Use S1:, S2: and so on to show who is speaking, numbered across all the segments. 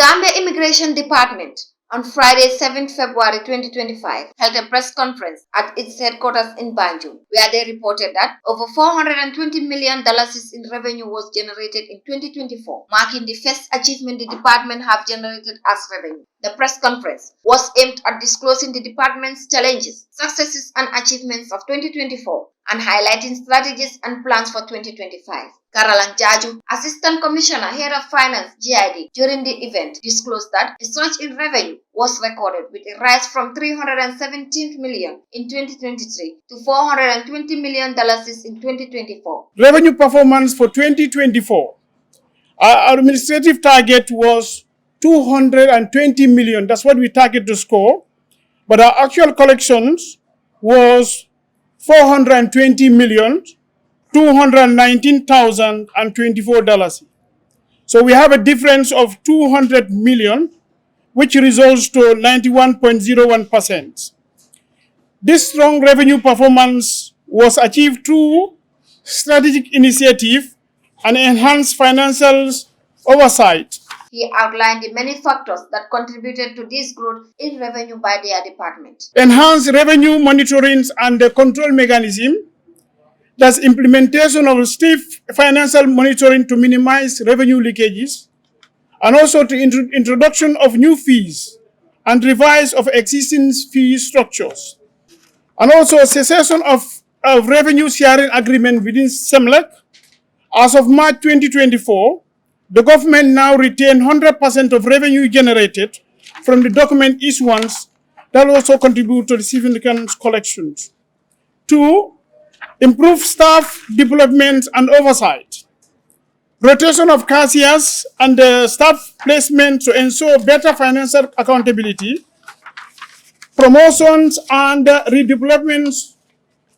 S1: Gambia Immigration Department on Friday, 7 February 2025, held a press conference at its headquarters in Banjul, where they reported that over $420 million in revenue was generated in 2024, marking the first achievement the department have generated as revenue. The press conference was aimed at disclosing the department's challenges, successes, and achievements of 2024 and highlighting strategies and plans for 2025. Karalang Jaju, Assistant Commissioner, Head of Finance, GID, during the event disclosed that the surge in revenue was recorded with a rise from $317 million in 2023 to $420 million in 2024.
S2: Revenue performance for 2024. Our administrative target was $220 million. That's what we target to score. But our actual collections was $420,219,024. So we have a difference of $200 million, which results to 91.01%. This strong revenue performance was achieved through strategic initiative and enhanced financial oversight.
S1: He outlined the many factors that contributed to this growth in revenue by their department.
S2: Enhanced revenue monitoring and the control mechanism. That's implementation of stiff financial monitoring to minimize revenue leakages, and also to introduction of new fees and revise of existing fee structures. And also cessation of revenue sharing agreement within SEMLEC. As of March 2024, the government now retains 100% of revenue generated from the document issuance that also contribute to the significant collections. 2. Improve staff development and oversight. Rotation of cashiers and staff placement to ensure better financial accountability. Promotions and redevelopments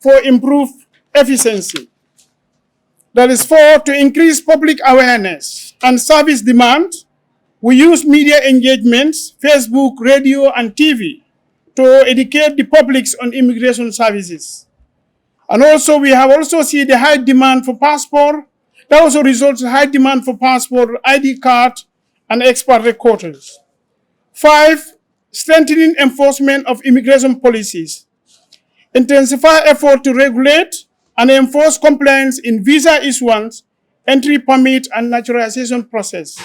S2: for improved efficiency. That is 4, to increase public awareness and service demand. We use media engagements, Facebook, radio, and TV to educate the public on immigration services. And also, we have also seen the high demand for passport. That also results in high demand for passport, ID card, and expert recorders. 5, strengthening enforcement of immigration policies. Intensify effort to regulate and enforce compliance in visa issuance, entry permit, and naturalization process.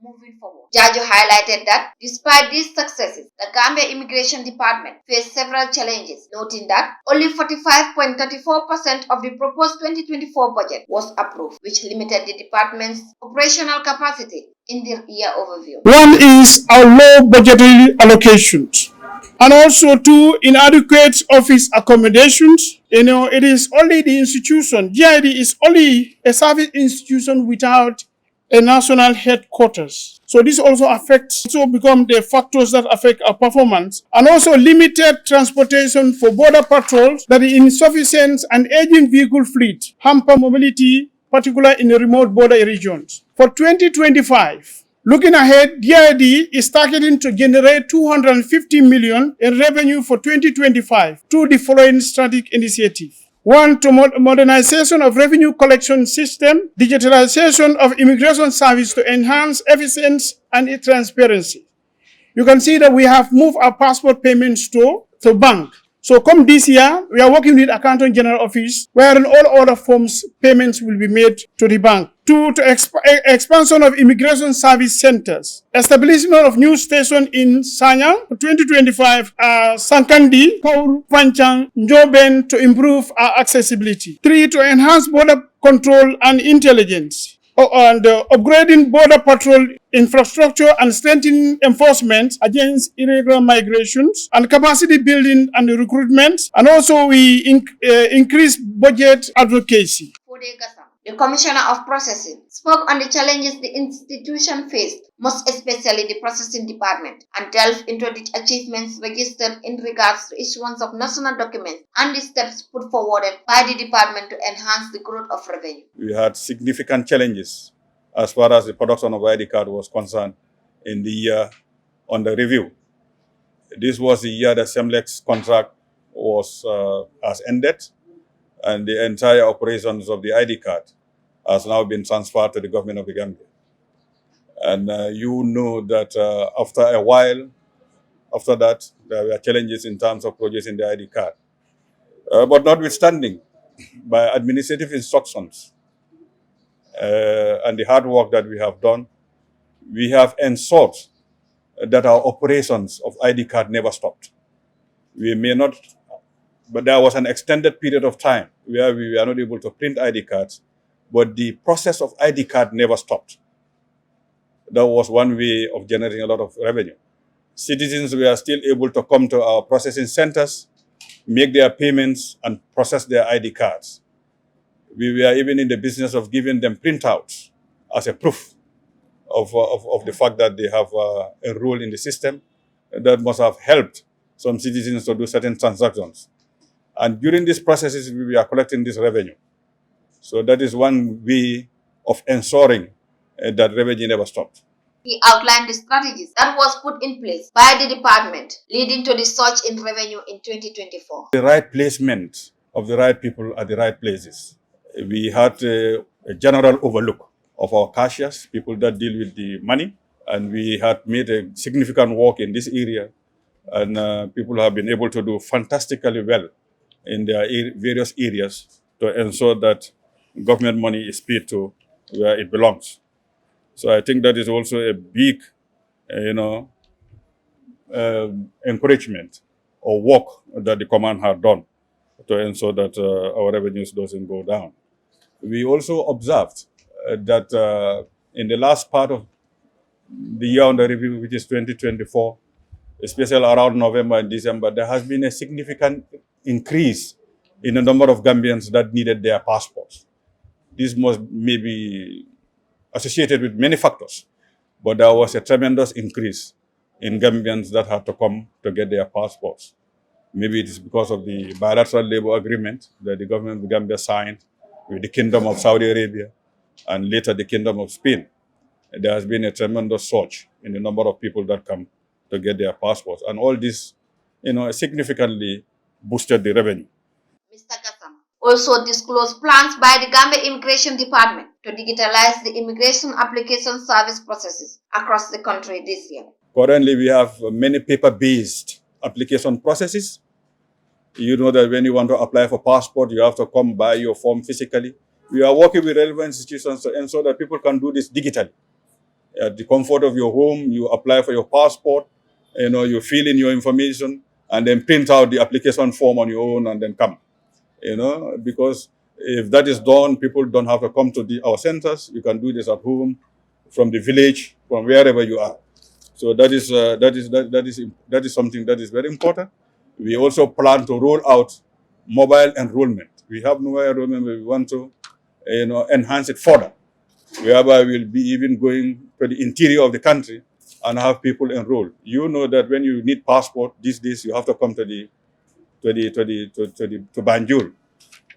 S1: Moving forward, Jaju highlighted that despite these successes, the Gambia Immigration Department faced several challenges, noting that only 45.34% of the proposed 2024 budget was approved, which limited the department's operational capacity. In the year overview,
S2: 1 is our low budgetary allocations, and also 2, inadequate office accommodations. It is only the institution, GID is only a service institution without a national headquarters. So this also become the factors that affect our performance. And also limited transportation for border patrols, that is insufficient and aging vehicle fleet, hamper mobility, particularly in the remote border regions. For 2025, looking ahead, GID is targeting to generate $250 million in revenue for 2025 through the following strategic initiative. 1, to modernization of revenue collection system, digitalization of immigration service to enhance efficiency and transparency. You can see that we have moved our passport payments to bank. So come this year, we are working with Accountant General Office, where in all other forms, payments will be made to the bank. 2, to expansion of immigration service centers. Establishment of new station in Sanyang, 2025, Sankandi, Kauru, Panchang, Njoben to improve our accessibility. 3, to enhance border control and intelligence. And upgrading border patrol infrastructure and strengthening enforcement against irregular migrations and capacity building and recruitment. And also we increase budget advocacy.
S1: The Commissioner of Processing spoke on the challenges the institution faced, most especially the processing department, and delved into the achievements registered in regards to issuance of national documents and the steps put forward by the department to enhance the growth of revenue.
S3: We had significant challenges as far as the production of ID card was concerned in the year under review. This was the year that SEMLEC's contract has ended, and the entire operations of the ID card has now been transferred to the government of the Gambia. And you know that after a while, after that, there were challenges in terms of producing the ID card. But notwithstanding, by administrative instructions and the hard work that we have done, we have ensured that our operations of ID card never stopped. We may not, but there was an extended period of time where we were not able to print ID cards, but the process of ID card never stopped. That was one way of generating a lot of revenue. Citizens were still able to come to our processing centers, make their payments, and process their ID cards. We were even in the business of giving them printouts as a proof of the fact that they have enrolled in the system. That must have helped some citizens to do certain transactions. And during these processes, we are collecting this revenue. So that is one way of ensuring that revenue never stopped.
S1: He outlined the strategies that was put in place by the department, leading to the surge in revenue in 2024.
S3: The right placement of the right people at the right places. We had a general overlook of our cashiers, people that deal with the money, and we had made a significant work in this area, and people have been able to do fantastically well in their various areas to ensure that government money is paid to where it belongs. So I think that is also a big, encouragement or work that the command had done to ensure that our revenues doesn't go down. We also observed that in the last part of the year under review, which is 2024, especially around November and December, there has been a significant increase in the number of Gambians that needed their passports. This may be associated with many factors, but there was a tremendous increase in Gambians that had to come to get their passports. Maybe it is because of the bilateral labor agreement that the government of Gambia signed with the Kingdom of Saudi Arabia and later the Kingdom of Spain. There has been a tremendous surge in the number of people that come to get their passports. And all this, significantly boosted the revenue.
S1: Mr. Gassama also disclosed plans by the Gambia Immigration Department to digitalize the immigration application service processes across the country this year.
S3: Currently, we have many paper-based application processes. You know that when you want to apply for passport, you have to come buy your form physically. We are working with relevant institutions to ensure that people can do this digitally. At the comfort of your home, you apply for your passport, you fill in your information, and then print out the application form on your own and then come. Because if that is done, people don't have to come to our centers. You can do this at home, from the village, from wherever you are. So that is something that is very important. We also plan to roll out mobile enrollment. We have mobile enrollment, but we want to enhance it further, whereby we'll be even going to the interior of the country and have people enroll. You know that when you need passport these days, you have to come to Banjul.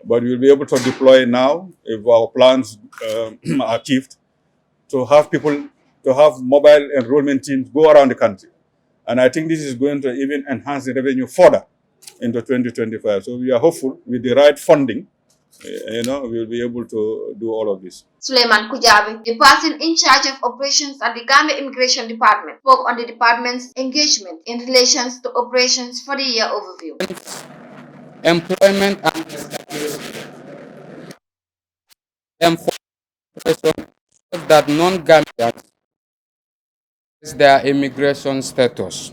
S3: But we'll be able to deploy now, if our plans are achieved, to have mobile enrollment teams go around the country. And I think this is going to even enhance the revenue further into 2025. So we are hopeful with the right funding, we'll be able to do all of this.
S1: Suleiman Kujabi, the person in charge of operations at the Gambia Immigration Department, spoke on the department's engagement in relations to operations for the year overview.
S4: Employment and enforcement that non-Gambians their immigration status.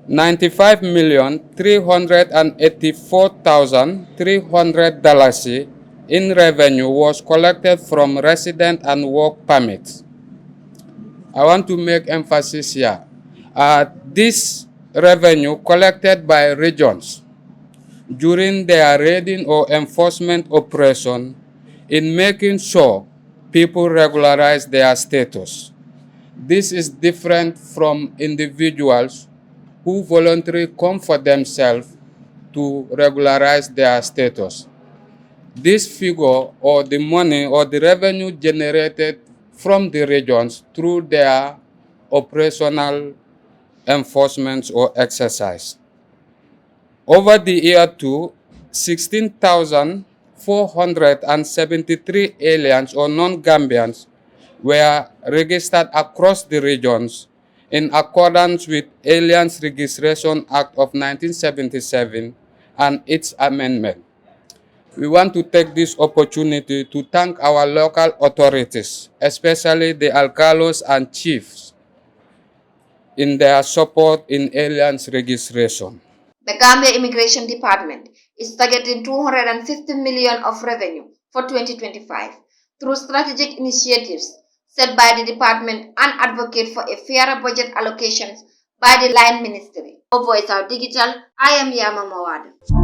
S4: 95,384,300 in revenue was collected from resident and work permits. I want to make emphasis here. This revenue collected by regions during their raiding or enforcement operation in making sure people regularize their status. This is different from individuals who voluntarily come for themselves to regularize their status. This figure, or the money or the revenue generated from the regions through their operational enforcements or exercise. Over the year two, 16,473 aliens or non-Gambians were registered across the regions in accordance with Aliens Registration Act of 1977 and its amendment. We want to take this opportunity to thank our local authorities, especially the alcalos and chiefs, in their support in aliens registration.
S1: The Gambia Immigration Department is targeting 250 million of revenue for 2025 through strategic initiatives set by the department and advocate for a fairer budget allocations by the line ministry. For Voice Out Digital, I am Yama Mawad.